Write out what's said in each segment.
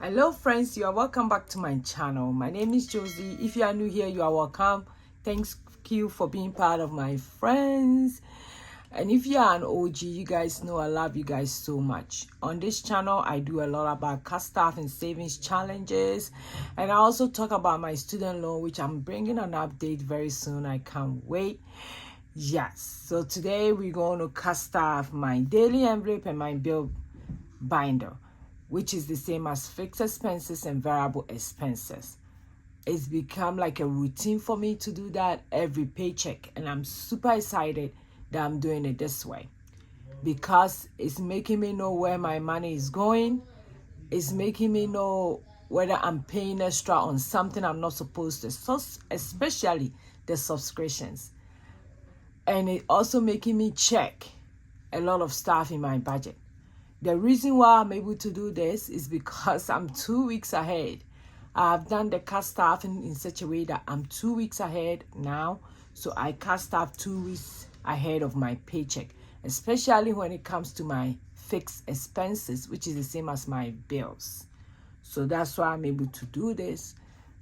Hello friends, you are welcome back to my channel. My name is Josy. If you are new here, you are welcome. Thank you for being part of my friends. And if you are an OG, you guys know I love you guys so much. On this channel, I do a lot about cash staff and savings challenges. And I also talk about my student loan, which I'm bringing an update very soon. I can't wait. Yes, so today we're going to cash staff my daily envelope and my bill binder, which is the same as fixed expenses and variable expenses. It's become like a routine for me to do that every paycheck, and I'm super excited that I'm doing it this way because it's making me know where my money is going. It's making me know whether I'm paying extra on something I'm not supposed to, so especially the subscriptions. And it also making me check a lot of stuff in my budget. The reason why I'm able to do this is because I'm 2 weeks ahead. I've done the cash staff in such a way that I'm 2 weeks ahead now. So I cash staff 2 weeks ahead of my paycheck, especially when it comes to my fixed expenses, which is the same as my bills. So that's why I'm able to do this.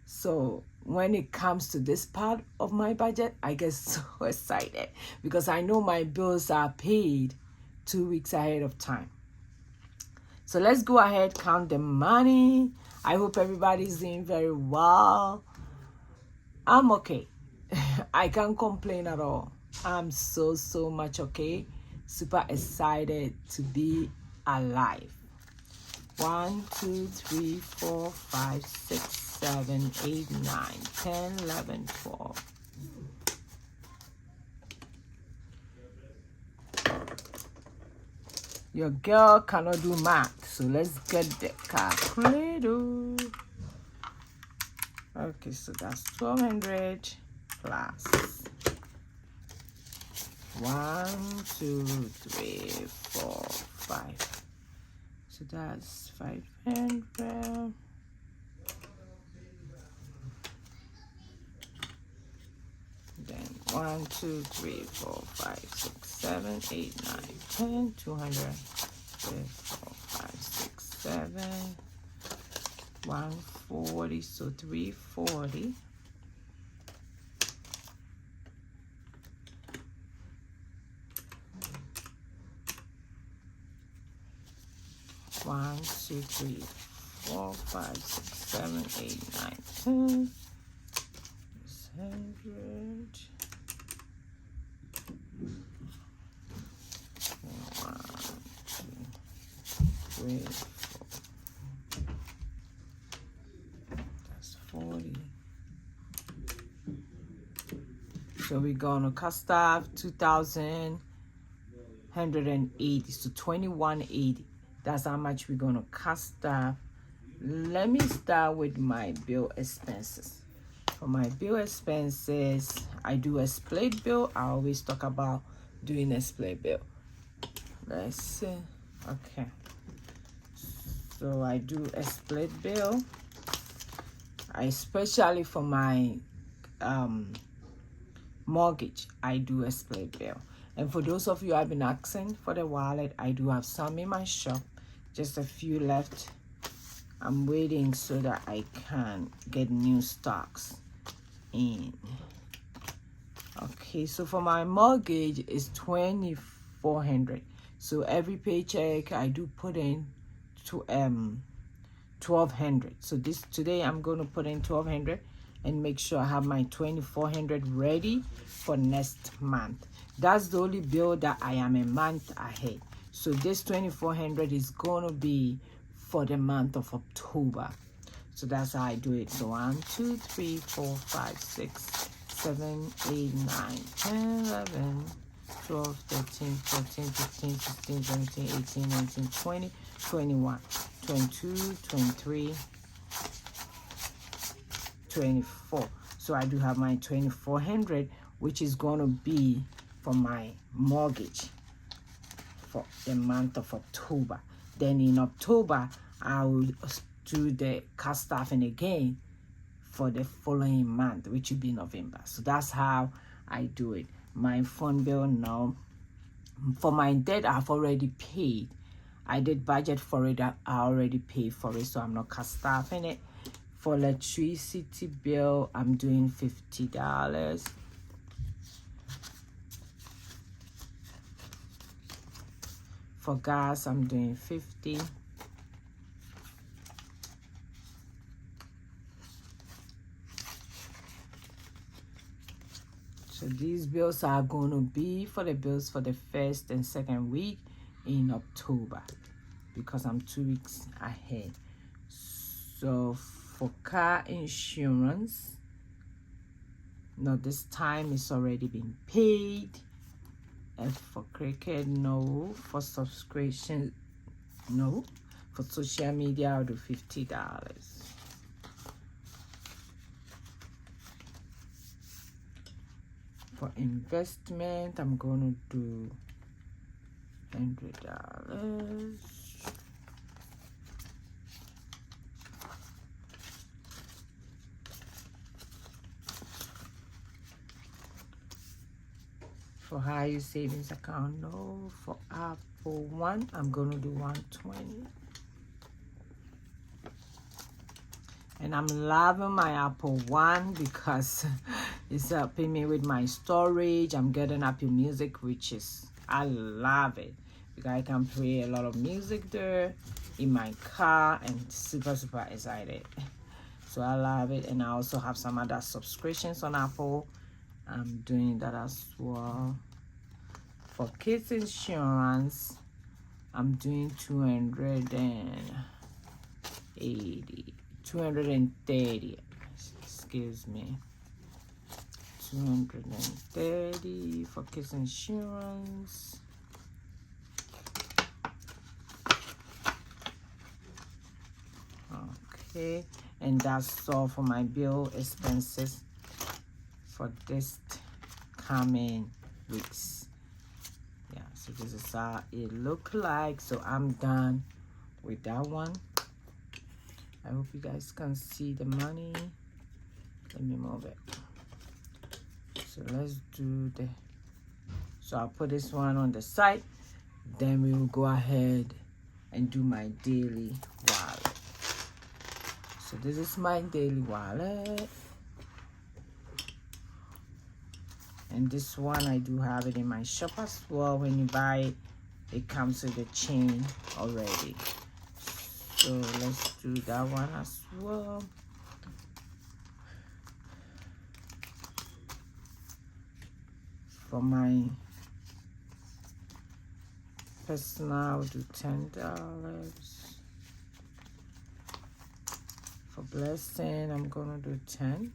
So when it comes to this part of my budget, I get so excited because I know my bills are paid 2 weeks ahead of time. So let's go ahead, count the money. I hope everybody's doing very well. I'm okay. I can't complain at all. I'm so much okay. Super excited to be alive. 1, 2, 3, 4, 5, 6, 7, 8, 9, 10, 11, 12. Your girl cannot do math, so let's get the calculator. Okay, so that's 1,200 plus 1, 2, 3, 4, 5. So that's 500. Then 1, 2, 3, 4, 5, 6, 7, 8, 9, 10, 200, 3, 4, 5, 6, 7, 140, so 340. One, 2, 3, 4, 5, 6, 7, 8, 9, 10. 100. 1, 2, 3, 4. That's 40. So we're gonna cash staff 2,180. So 2,180. That's how much we're gonna cash staff. Let me start with my bill expenses. For my bill expenses, I do a split bill. I always talk about doing a split bill. Let's see. Okay. So I do a split bill. Especially for my mortgage, I do a split bill. And for those of you who have been asking for the wallet, I do have some in my shop. Just a few left. I'm waiting so that I can get new stocks in. Okay, so for my mortgage is 2,400. So every paycheck I do put in to 1,200. So today I'm going to put in 1,200 and make sure I have my 2,400 ready for next month. That's the only bill that I am a month ahead. So this 2,400 is going to be for the month of October. So that's how I do it. So 1, 2, 3, 4, 5, 6, 7, 8, 9, 10, 11, 12, 13, 14, 15, 16, 17, 18, 19, 20, 21, 22, 23, 24. So I do have my 2,400, which is going to be for my mortgage for the month of October. Then in October, I will do the cash staffing again for the following month, which will be November. So that's how I do it. My phone bill now. For my debt, I've already paid. I did budget for it. I already paid for it, so I'm not staffing it. For electricity bill, I'm doing $50. For gas, I'm doing $50. So these bills are going to be for the bills for the first and second week in October, because I'm 2 weeks ahead. So for car insurance, no, this time it's already been paid. And for cricket, no. For subscription, no. For social media, I'll do $50. For investment, I'm going to do $100. For high savings account, no. For Apple One, I'm going to do $120. And I'm loving my Apple One because it's helping me with my storage. I'm getting Apple Music, which is, I love it, because I can play a lot of music there in my car, and super excited. So I love it. And I also have some other subscriptions on Apple. I'm doing that as well. For kids insurance, I'm doing $230. Excuse me. $230 for kids insurance. Okay, and that's all for my bill expenses for this coming weeks. Yeah, so this is how it look like. So I'm done with that one. I hope you guys can see the money. Let me move it. So let's do the, so I'll put this one on the side, then we will go ahead and do my daily wallet. So this is my daily wallet, and this one I do have it in my shop as well. When you buy it, it comes with a chain already. So let's do that one as well. For my personal, I'll do $10. For blessing, I'm gonna do 10.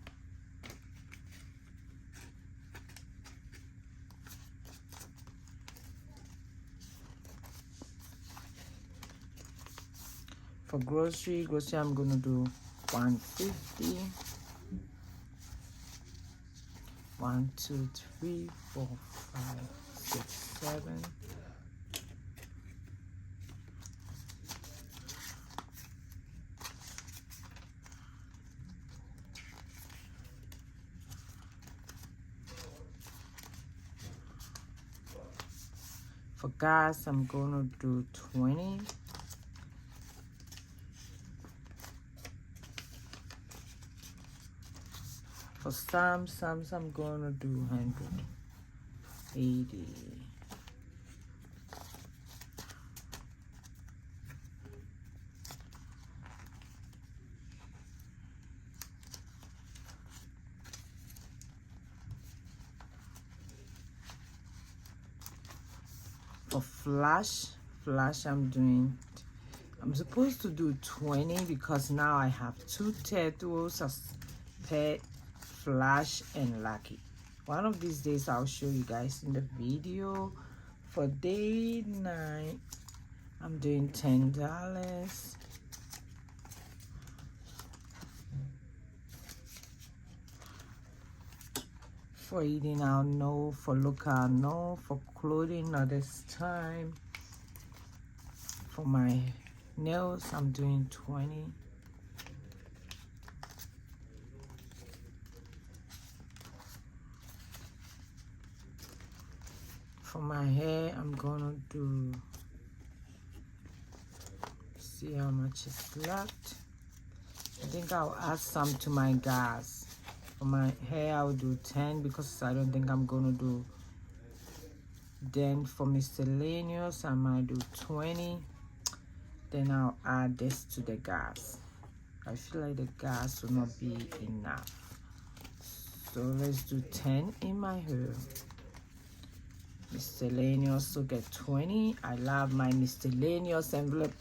For grocery, I'm gonna do $150. 1, 2, 3, 4, 5, 6, 7. For gas, I'm gonna do 20. For stamps, I'm gonna do 180. For flash, I'm supposed to do 20, because now I have 2 turtles as pet, Flash and Lucky. One of these days I'll show you guys in the video. For day 9, I'm doing $10. For eating out, no. For local, no. For clothing, not this time. For my nails, I'm doing 20. For my hair, I'm gonna do see how much is left. I think I'll add some to my gas. For my hair, I'll do 10 because I don't think I'm gonna do. Then for miscellaneous, I might do 20. Then I'll add this to the gas. I feel like the gas will not be enough. So let's do 10 in my hair. Miscellaneous will get 20. I love my miscellaneous envelope.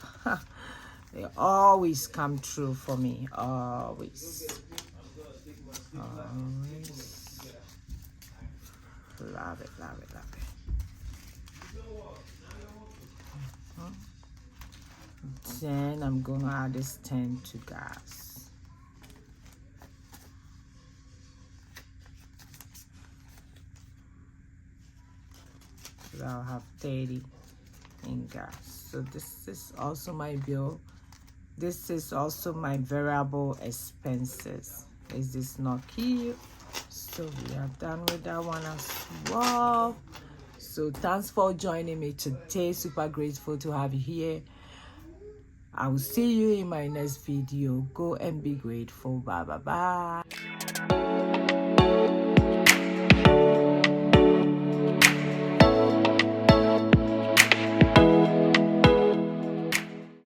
They always come true for me. Always. Always. Love it, love it, love it. Then I'm gonna add this 10 to gas. So I'll have 30 in gas. So this is also my bill. This is also my variable expenses. Is this not cute? So we are done with that one as well. So thanks for joining me today. Super grateful to have you here. I will see you in my next video. Go and be grateful. Bye bye bye.